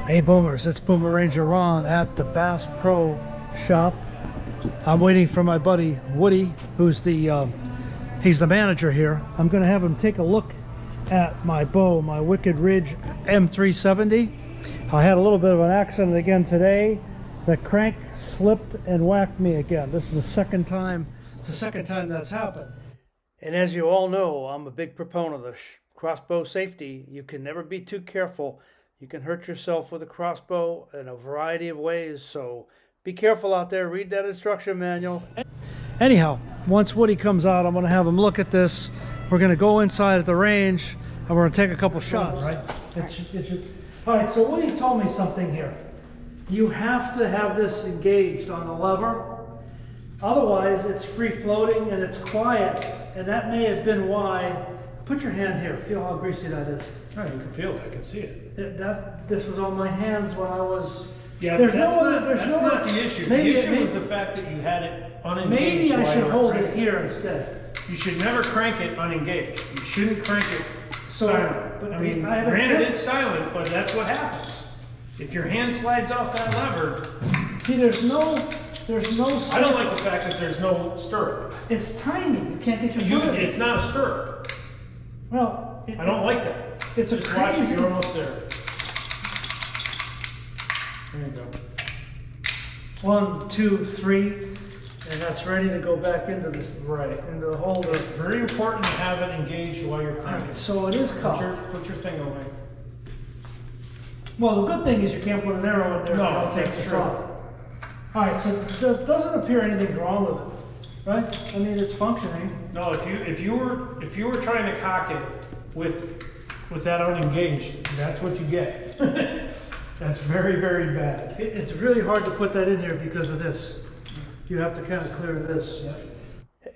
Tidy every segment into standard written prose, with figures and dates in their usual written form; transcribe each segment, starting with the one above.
Hey Boomers, it's Boomer Ranger Ron at the Bass Pro Shop. I'm waiting for my buddy Woody, who's he's the manager here. I'm going to have him take a look at my bow, my Wicked Ridge M370. I had a little bit of an accident again today. The crank slipped and whacked me again. This is the second time. It's the second time that's happened. And as you all know, I'm a big proponent of crossbow safety. You can never be too careful. You can hurt yourself with a crossbow in a variety of ways, so be careful out there. Read that instruction manual. Anyhow, once Woody comes out, I'm going to have him look at this. We're going to go inside at the range, and we're going to take a couple shots. Right. All right, so Woody told me something here. You have to have this engaged on the lever. Otherwise, it's free-floating and it's quiet, and that may have been why. Put your hand here. Feel how greasy that is. Oh, you can feel it. I can see it. This was on my hands when I was. Yeah, but that's not the issue. The issue was the fact that you had it unengaged. Maybe I should hold it here instead. You should never crank it unengaged. You shouldn't crank it silent. But I mean, granted it's silent, but that's what happens. If your hand slides off that lever. See, there's no. I don't like the fact that there's no stirrup. It's tiny. You can't get your foot in. It's not a stirrup. Well, I don't like that. It's just watch it. You're almost there. There you go. 1, 2, 3, and that's ready to go back into this into the holder. It's very important to have it engaged while you're cranking. So it is cocked. Put your thing away. Well, the good thing is you can't put an arrow in there. No, that's true. All right, so there doesn't appear anything's wrong with it, right? I mean, it's functioning. No, if you were trying to cock it with that unengaged, that's what you get. That's very, very bad. It's really hard to put that in there because of this. You have to kind of clear this. Yep.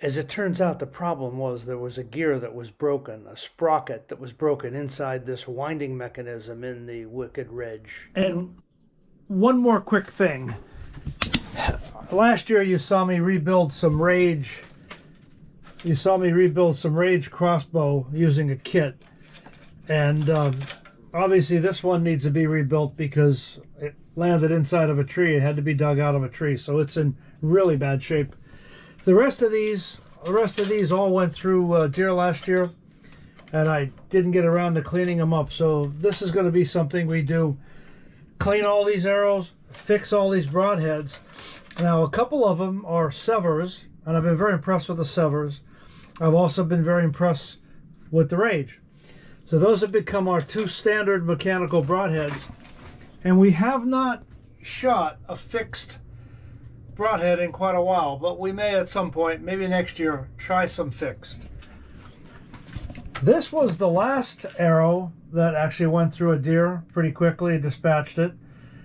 As it turns out, the problem was there was a gear that was broken, a sprocket that was broken inside this winding mechanism in the Wicked Ridge. And one more quick thing. Last year you saw me rebuild some Rage. You saw me rebuild some Rage crossbow using a kit. And obviously this one needs to be rebuilt because it landed inside of a tree. It had to be dug out of a tree, so it's in really bad shape. The rest of these all went through deer last year, and I didn't get around to cleaning them up. So this is going to be something we do: clean all these arrows, fix all these broadheads. Now a couple of them are severs, and I've been very impressed with the severs. I've also been very impressed with the Rage. So those have become our two standard mechanical broadheads, and we have not shot a fixed broadhead in quite a while, but we may at some point, maybe next year, try some fixed. This was the last arrow that actually went through a deer pretty quickly, dispatched it,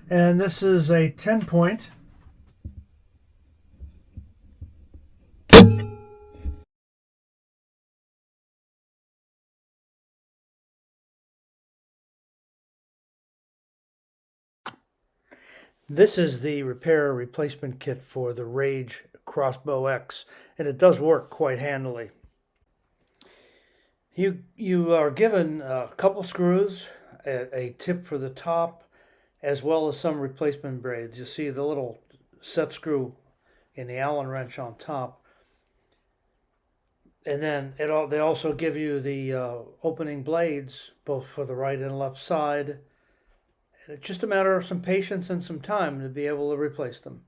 and this is a 10-point. This is the repair replacement kit for the Rage Crossbow X, and it does work quite handily. You are given a couple screws, a tip for the top, as well as some replacement braids. You see the little set screw in the Allen wrench on top. And then they also give you the opening blades, both for the right and left side. It's just a matter of some patience and some time to be able to replace them.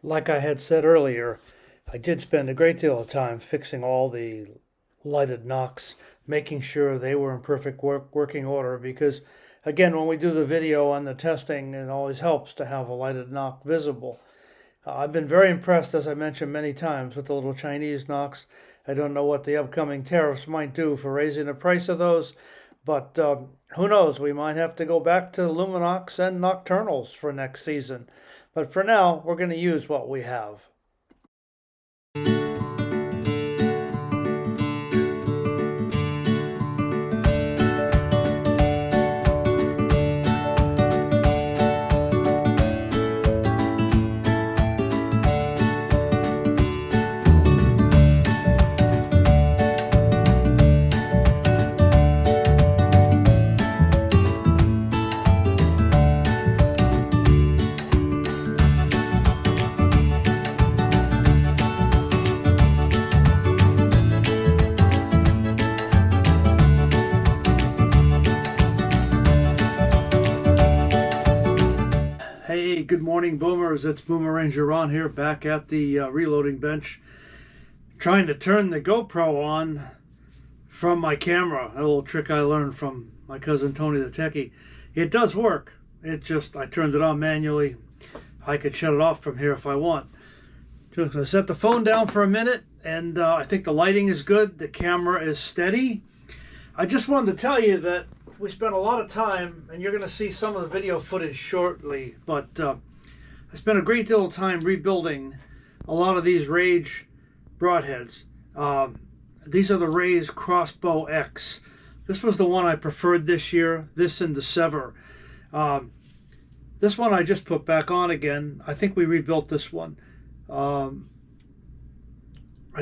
Like I had said earlier, I did spend a great deal of time fixing all the lighted nocks, making sure they were in perfect working order, because again, when we do the video on the testing, it always helps to have a lighted knock visible. I've been very impressed, as I mentioned many times, with the little Chinese knocks. I don't know what the upcoming tariffs might do for raising the price of those, but who knows? We might have to go back to Luminox and Nocturnals for next season. But for now, we're going to use what we have. morning, boomers. It's Boomer Ranger Ron here, back at the reloading bench, trying to turn the GoPro on from my camera. A little trick I learned from my cousin Tony the Techie. It does work. It just, I turned it on manually. I could shut it off from here if I want. Just I set the phone down for a minute, and I think the lighting is good. The camera is steady. I just wanted to tell you that we spent a lot of time, and you're going to see some of the video footage shortly, but I spent a great deal of time rebuilding a lot of these Rage broadheads. These are the Ray's Crossbow X. This was the one I preferred this year, this and the Sever. This one I just put back on again. I think we rebuilt this one. I'd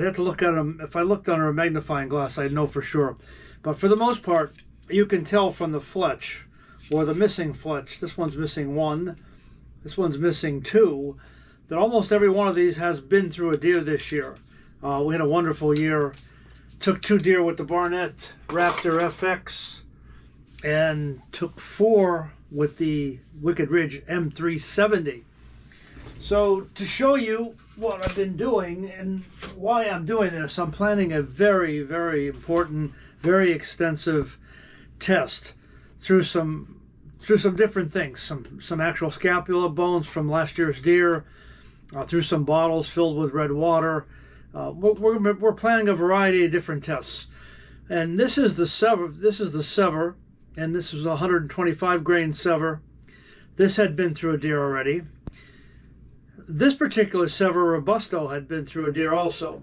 have to look at them. If I looked under a magnifying glass, I'd know for sure. But for the most part, you can tell from the fletch, or the missing fletch, this one's missing one, this one's missing two, that almost every one of these has been through a deer this year. We had a wonderful year. Took 2 deer with the Barnett Raptor FX, and took 4 with the Wicked Ridge M370. So to show you what I've been doing and why I'm doing this, I'm planning a very, very important, very extensive test through some different things, some actual scapula bones from last year's deer, through some bottles filled with red water. We're planning a variety of different tests, and this is the Sever. This is the Sever, and this was a 125 grain Sever. This had been through a deer already. This particular Sever Robusto had been through a deer also.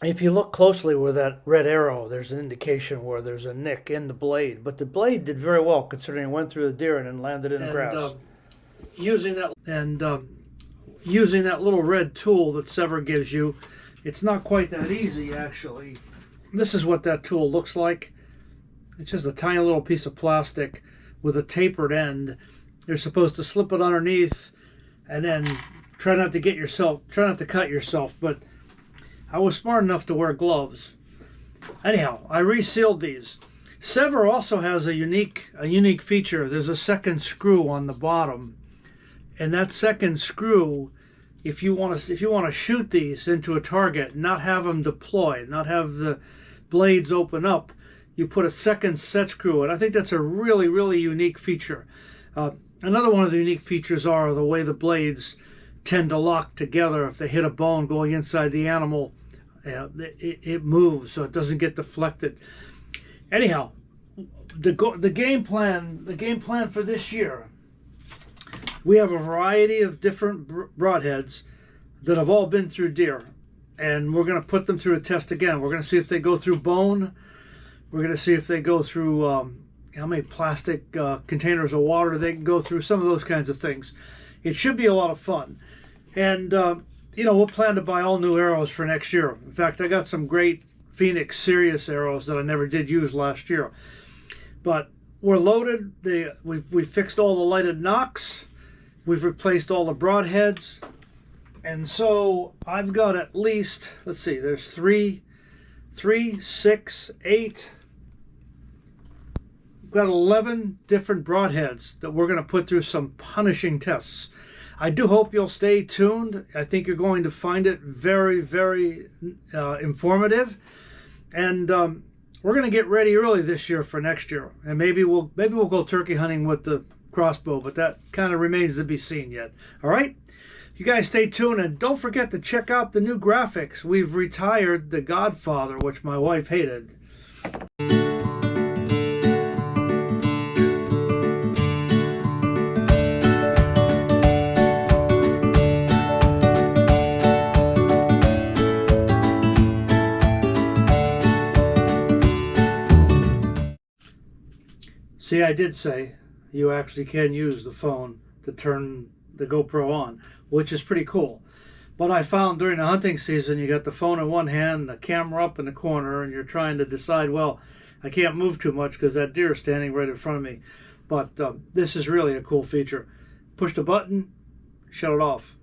If you look closely with that red arrow, there's an indication where there's a nick in the blade. But the blade did very well, considering it went through the deer and then landed in the grass. Using that little red tool that Sever gives you, it's not quite that easy, actually. This is what that tool looks like. It's just a tiny little piece of plastic with a tapered end. You're supposed to slip it underneath and then try not to cut yourself, but I was smart enough to wear gloves. Anyhow, I resealed these. Sever also has a unique feature. There's a second screw on the bottom, and that second screw, if you want to shoot these into a target, not have them deploy, not have the blades open up, you put a second set screw, and I think that's a really, really unique feature. Another one of the unique features are the way the blades tend to lock together. If they hit a bone going inside the animal, it moves, so it doesn't get deflected. Anyhow, the game plan for this year, we have a variety of different broadheads that have all been through deer, and we're going to put them through a test again. We're going to see if they go through bone. We're going to see if they go through how many plastic containers of water they can go through, some of those kinds of things. It should be a lot of fun. And, we'll plan to buy all new arrows for next year. In fact, I got some great Phoenix Sirius arrows that I never did use last year. But we're loaded. We fixed all the lighted nocks. We've replaced all the broadheads. And so I've got at least, let's see, there's 3, 6, 8. We've got 11 different broadheads that we're going to put through some punishing tests. I do hope you'll stay tuned. I think you're going to find it very, very informative. And we're going to get ready early this year for next year. And maybe we'll go turkey hunting with the crossbow, but that kind of remains to be seen yet. All right? You guys stay tuned, and don't forget to check out the new graphics. We've retired The Godfather, which my wife hated. See, I did say you actually can use the phone to turn the GoPro on, which is pretty cool. But I found during the hunting season, you got the phone in one hand, the camera up in the corner, and you're trying to decide, well, I can't move too much because that deer is standing right in front of me. But this is really a cool feature. Push the button, shut it off.